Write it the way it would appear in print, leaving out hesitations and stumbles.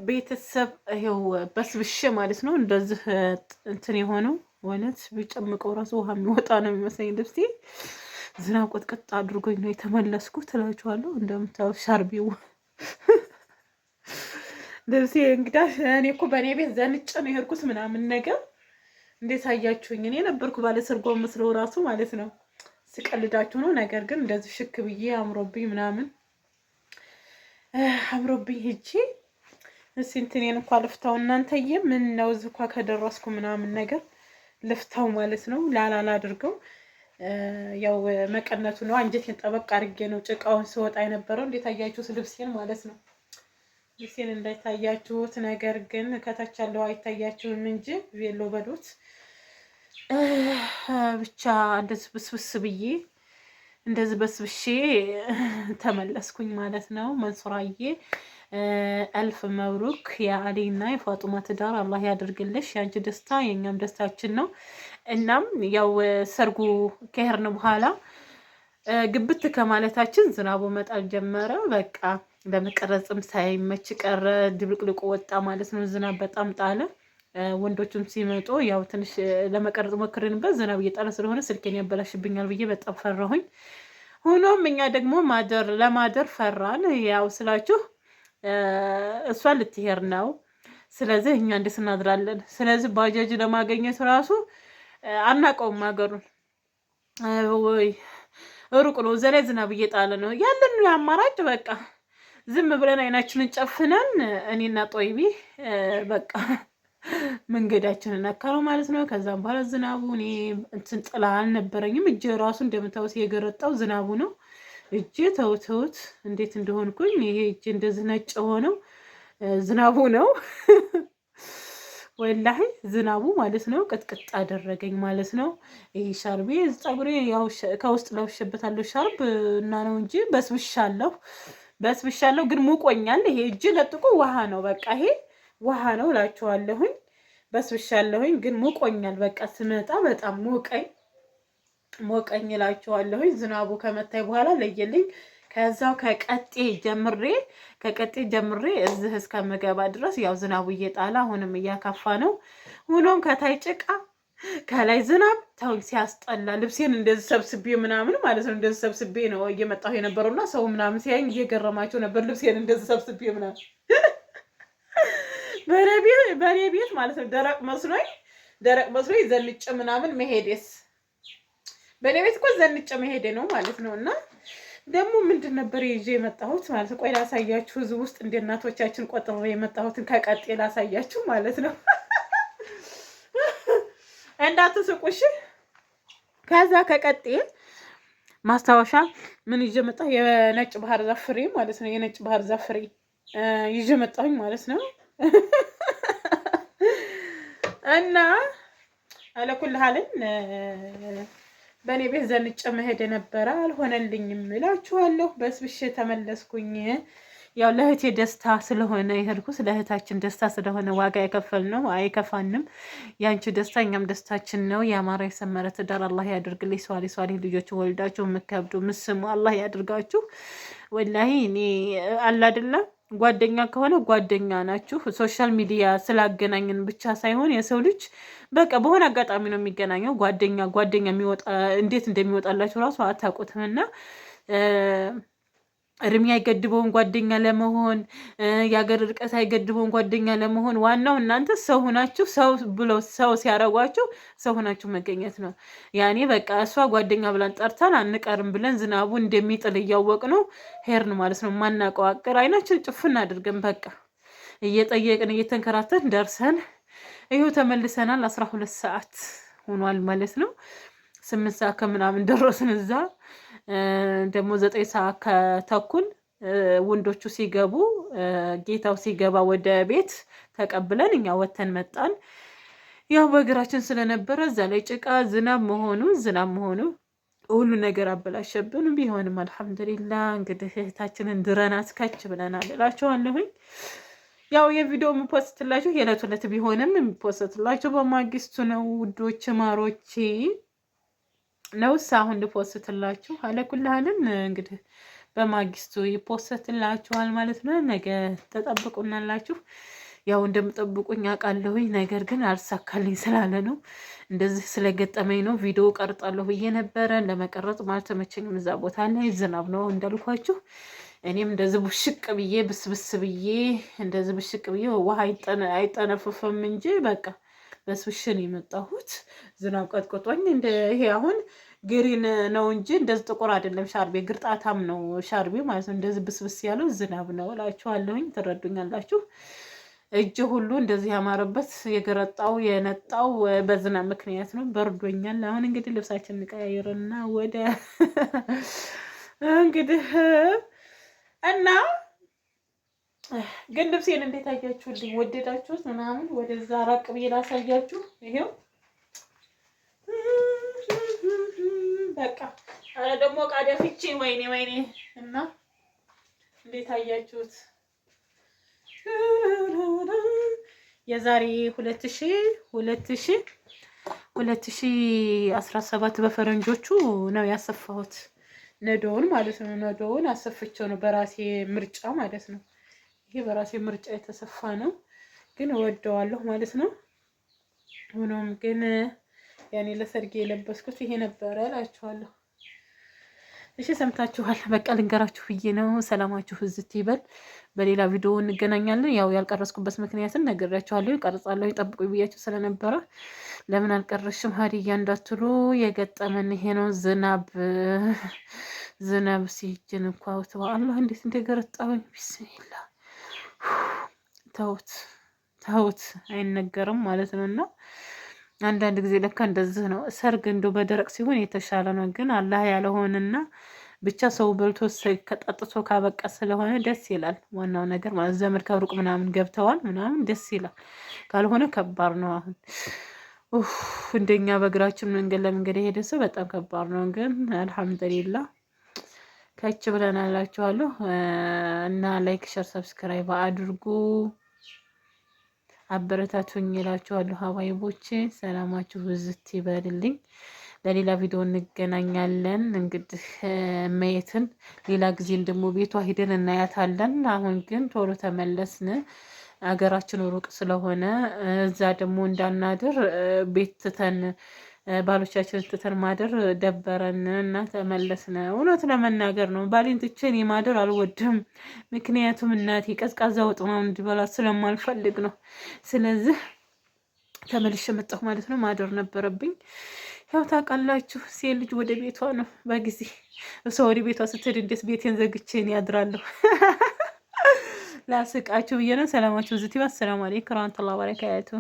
ቤተሰብ ይኸው በስብሼ ማለት ነው። እንደዚህ እንትን የሆነው እውነት ቢጨምቀው ራሱ ውሃ የሚወጣ ነው የሚመስለኝ። ልብሴ ዝናብ ቆጥቅጥ አድርጎኝ ነው የተመለስኩት እላችኋለሁ። እንደምታዩት ሻርቢው ልብሴ እንግዳ እኔ እኮ በእኔ ቤት ዘንጬ ነው የሄድኩት ምናምን ነገር። እንዴት አያችሁኝ? እኔ ነበርኩ ባለሰርጎ መስለው ራሱ ማለት ነው። ስቀልዳችሁ ነው። ነገር ግን እንደዚህ ሽክ ብዬ አምሮብኝ ምናምን አምሮብኝ ሂጂ እስኪ እንትኔን እንኳ ልፍታው እናንተዬ። ምን ነው እዚህ እንኳ ከደረስኩ ምናምን ነገር ልፍታው ማለት ነው። ላላላ አድርገው ያው መቀነቱ ነው። አንጀቴን ጠበቅ አድርጌ ነው ጭቃውን ስወጣ የነበረው። እንዴት አያችሁት ልብሴን ማለት ነው። ልብሴን እንዳይታያችሁት፣ ነገር ግን ከታች ያለው አይታያችሁም እንጂ ቬሎ በሉት ብቻ እንደዚህ ብስብስ ብዬ እንደዚህ በስብሼ ተመለስኩኝ ማለት ነው። መንሱራዬ አልፍ መብሩክ የአሊና የፋጡማ ትዳር አላህ ያደርግልሽ። ያንቺ ደስታ የኛም ደስታችን ነው። እናም ያው ሰርጉ ከሄድን በኋላ ግብት ከማለታችን ዝናቡ መጣል ጀመረ። በቃ ለመቀረጽም ሳይመች ቀረ፣ ድብልቅልቁ ወጣ ማለት ነው። ዝናብ በጣም ጣለ። ወንዶቹም ሲመጡ ያው ትንሽ ለመቀረጽ ሞክሬንበት ዝናብ እየጣለ ስለሆነ ስልኬን ያበላሽብኛል ብዬ በጣም ፈራሁኝ። ሆኖም እኛ ደግሞ ለማደር ፈራን። ያው ስላችሁ እሷን ልትሄድ ነው። ስለዚህ እኛ እንዴት እናድራለን? ስለዚህ ባጃጅ ለማገኘት ራሱ አናውቀውም ሀገሩን፣ ወይ ሩቅ ነው። እዛ ላይ ዝናብ እየጣለ ነው። ያለን አማራጭ በቃ ዝም ብለን አይናችንን ጨፍነን እኔና ጦይቢ በቃ መንገዳችንን ነካነው ማለት ነው። ከዛም በኋላ ዝናቡ እኔ እንትን ጥላ አልነበረኝም። እጄ ራሱ እንደምታውስ የገረጣው ዝናቡ ነው። እጄ ተውት እንዴት እንደሆንኩኝ። ይሄ እጄ እንደዚህ ነጭ ሆነው ዝናቡ ነው። ወላሂ ዝናቡ ማለት ነው ቅጥቅጥ አደረገኝ ማለት ነው። ይሄ ሻርቤ ፀጉሬ ያው ከውስጥ ለብሼበታለሁ ሻርብ እና ነው እንጂ በስብሻለሁ ግን ሙቆኛል። ይሄ እጅ ለጥቆ ውሃ ነው በቃ ይሄ ውሃ ነው እላችኋለሁኝ። በስብሻለሁኝ ግን ሙቆኛል። በቃ ስመጣ በጣም ሞቀኝ እላችኋለሁኝ። ዝናቡ ከመታይ በኋላ ለየልኝ። ከዛው ከቀጤ ጀምሬ እዚህ እስከምገባ ድረስ ያው ዝናቡ እየጣለ አሁንም እያካፋ ነው። ሆኖም ከታይ ጭቃ ከላይ ዝናብ ተውኝ፣ ሲያስጠላ። ልብሴን እንደዚህ ሰብስቤ ምናምን ማለት ነው እንደዚህ ሰብስቤ ነው እየመጣሁ የነበረውና ሰው ምናምን ሲያየኝ እየገረማቸው ነበር። ልብሴን እንደዚህ ሰብስቤ ምናምን በኔ ቤት ማለት ነው ደረቅ መስሎኝ ዘንጬ ምናምን መሄዴስ በኔ ቤት እኮ ዘንጬ መሄዴ ነው ማለት ነው። እና ደግሞ ምንድን ነበር ይዤ የመጣሁት ማለት ነው። ቆይ ላሳያችሁ። እዚህ ውስጥ እንደ እናቶቻችን ቆጥሬ የመጣሁትን ከቀጤ ላሳያችሁ ማለት ነው። እንዳትስቁሽ። ከዛ ከቀጤ ማስታወሻ ምን ይዤ መጣሁ? የነጭ ባህር ዛፍ ፍሬ ማለት ነው። የነጭ ባህር ዛፍ ፍሬ ይዤ መጣሁኝ ማለት ነው። እና አለኩል ሀልን በእኔ ቤት ዘንጬ መሄድ የነበረ አልሆነልኝም እላችኋለሁ። በስብሼ ተመለስኩኝ። ያው ለእህቴ ደስታ ስለሆነ የሄድኩት ለእህታችን ደስታ ስለሆነ ዋጋ የከፈልነው አይከፋንም። ያንቺ ደስታ እኛም ደስታችን ነው። የአማራ የሰመረ ትዳር አላህ ያድርግልኝ። ሷሊ ልጆች ወልዳችሁ የምከብዱ ምስሙ አላህ ያድርጋችሁ። ወላሂ እኔ አላድላ ጓደኛ ከሆነ ጓደኛ ናችሁ። ሶሻል ሚዲያ ስላገናኝን ብቻ ሳይሆን የሰው ልጅ በቃ በሆነ አጋጣሚ ነው የሚገናኘው። ጓደኛ የሚወጣ እንዴት እንደሚወጣላችሁ ራሱ አታውቁትም። እና እድሜ አይገድበውን ጓደኛ ለመሆን፣ የሀገር ርቀት አይገድበውን ጓደኛ ለመሆን። ዋናው እናንተ ሰው ሆናችሁ ሰው ሲያረጓችሁ ሰው ሆናችሁ መገኘት ነው። ያኔ በቃ እሷ ጓደኛ ብለን ጠርተን አንቀርም ብለን ዝናቡ እንደሚጥል እያወቅ ነው ሄርን ማለት ነው። ማናውቀው አቅር አይናችን ጭፍን አድርገን በቃ እየጠየቅን እየተንከራተን ደርሰን ይኸው ተመልሰናል። 12 ሰዓት ሆኗል ማለት ነው። 8 ሰዓት ከምናምን ደረስን እዛ። ደግሞ 9 ሰዓት ከተኩል ወንዶቹ ሲገቡ ጌታው ሲገባ ወደ ቤት ተቀብለን እኛ ወተን መጣን። ያው በእግራችን ስለነበረ እዛ ላይ ጭቃ ዝናብ መሆኑ ሁሉ ነገር አበላሸብን። ቢሆንም አልሐምዱሊላህ እንግዲህ እህታችንን ድረናት ከች ብለናል እላችኋለሁኝ። ያው የቪዲዮ የምፖስትላችሁ የዕለት ዕለት ቢሆንም የሚፖስትላችሁ በማግስቱ ነው ውዶች ማሮቼ። ነውስ አሁን ልፖስትላችሁ አለኩልህልን እንግዲህ በማግስቱ ይፖስትላችኋል ማለት ነው። ነገ ተጠብቁናላችሁ። ያው እንደምጠብቁኝ አውቃለሁኝ። ነገር ግን አልሳካልኝ ስላለ ነው እንደዚህ ስለገጠመኝ ነው። ቪዲዮ ቀርጣለሁ ብዬ ነበረ ለመቀረጽ ማለት ተመቸኝም። እዛ ቦታ ላይ ዝናብ ነው እንዳልኳችሁ። እኔም እንደዚህ ብሽቅ ብዬ ብስብስ ብዬ እንደዚህ ብሽቅ ብዬ ውሃ አይጠነፍፍም እንጂ በቃ በስብሽን የመጣሁት ዝናብ ቀጥቅጦኝ። እንደ ይሄ አሁን ግሪን ነው እንጂ እንደዚህ ጥቁር አይደለም። ሻርቤ ግርጣታም ነው ሻርቤ ማለት ነው። እንደዚህ ብስብስ ያለው ዝናብ ነው እላችኋለሁኝ። ትረዱኛላችሁ። እጅ ሁሉ እንደዚህ ያማረበት የገረጣው የነጣው በዝናብ ምክንያት ነው። በርዶኛል። አሁን እንግዲህ ልብሳችን እንቀያየርና ወደ እንግዲህ እና ግን ልብሴን እንዴት አያችሁልኝ? ወደዳችሁት ምናምን? ወደዛ ራቅ ብዬ ላሳያችሁ። ይሄው በቃ አረ ደግሞ ቃዲያ ፍቺ ወይኔ ወይኔ። እና እንዴት አያችሁት? የዛሬ 2017 በፈረንጆቹ ነው ያሰፋሁት። ነዶውን ማለት ነው። ነዶውን አሰፍቼው ነው በራሴ ምርጫ ማለት ነው። ይሄ በራሴ ምርጫ የተሰፋ ነው፣ ግን እወደዋለሁ ማለት ነው። ሆኖም ግን ያኔ ለሰርጌ የለበስኩት ይሄ ነበረ እላችኋለሁ። እሺ ሰምታችኋል። በቃ ልንገራችሁ ብዬ ነው። ሰላማችሁ ህዝት ይበል። በሌላ ቪዲዮ እንገናኛለን። ያው ያልቀረስኩበት ምክንያትን ነግሬያችኋለሁ። ይቀርጻለሁ ይጠብቁ ብያችሁ ስለነበረ ለምን አልቀረሽም ሀዲያ እንዳትሉ የገጠመን ይሄ ነው። ዝናብ ሲጅን እንኳ ተባአላህ እንዴት እንደገረጣሁኝ ቢስሚላ። ተውት አይነገርም ማለት ነው። እና አንዳንድ ጊዜ ለካ እንደዚህ ነው። ሰርግ እንደው በደረቅ ሲሆን የተሻለ ነው። ግን አላህ ያለሆንና ብቻ ሰው በልቶ ከጠጥቶ ካበቃ ስለሆነ ደስ ይላል። ዋናው ነገር ማለት ዘመድ ከሩቅ ምናምን ገብተዋል ምናምን ደስ ይላል። ካልሆነ ከባድ ነው። አሁን እንደኛ በእግራችን መንገድ ለመንገድ የሄደ ሰው በጣም ከባድ ነው። ግን አልሐምዱሊላህ ከች ብለን አላችኋለሁ። እና ላይክ፣ ሸር፣ ሰብስክራይብ አድርጉ። አበረታቱኝ እላችኋለሁ። ሀባይቦቼ ሰላማችሁ ብዝት ይበልልኝ። ለሌላ ቪዲዮ እንገናኛለን። እንግዲህ መየትን ሌላ ጊዜም ደግሞ ቤቷ ሂደን እናያታለን። አሁን ግን ቶሎ ተመለስን። አገራችን ሩቅ ስለሆነ እዛ ደግሞ እንዳናድር ቤት ትተን ባሎቻችን ትተን ማደር ደበረን እና ተመለስን። እውነት ለመናገር ነው ባሌን ትቼ እኔ ማደር አልወድም። ምክንያቱም እናቴ ቀዝቃዛ ወጥ ምናምን እንዲበላት ስለማልፈልግ ነው። ስለዚህ ተመልሼ መጣሁ ማለት ነው። ማደር ነበረብኝ። ያው ታውቃላችሁ ሴት ልጅ ወደ ቤቷ ነው በጊዜ። እሷ ወደ ቤቷ ስትሄድ እንዴት ቤቴን ዘግቼ እኔ ያድራለሁ? ላስቃችሁ ብዬ ነው። ሰላማችሁ ዝት ይበል። ሰላም አለይኩም ወራህመቱላሂ ወበረካቱሁ።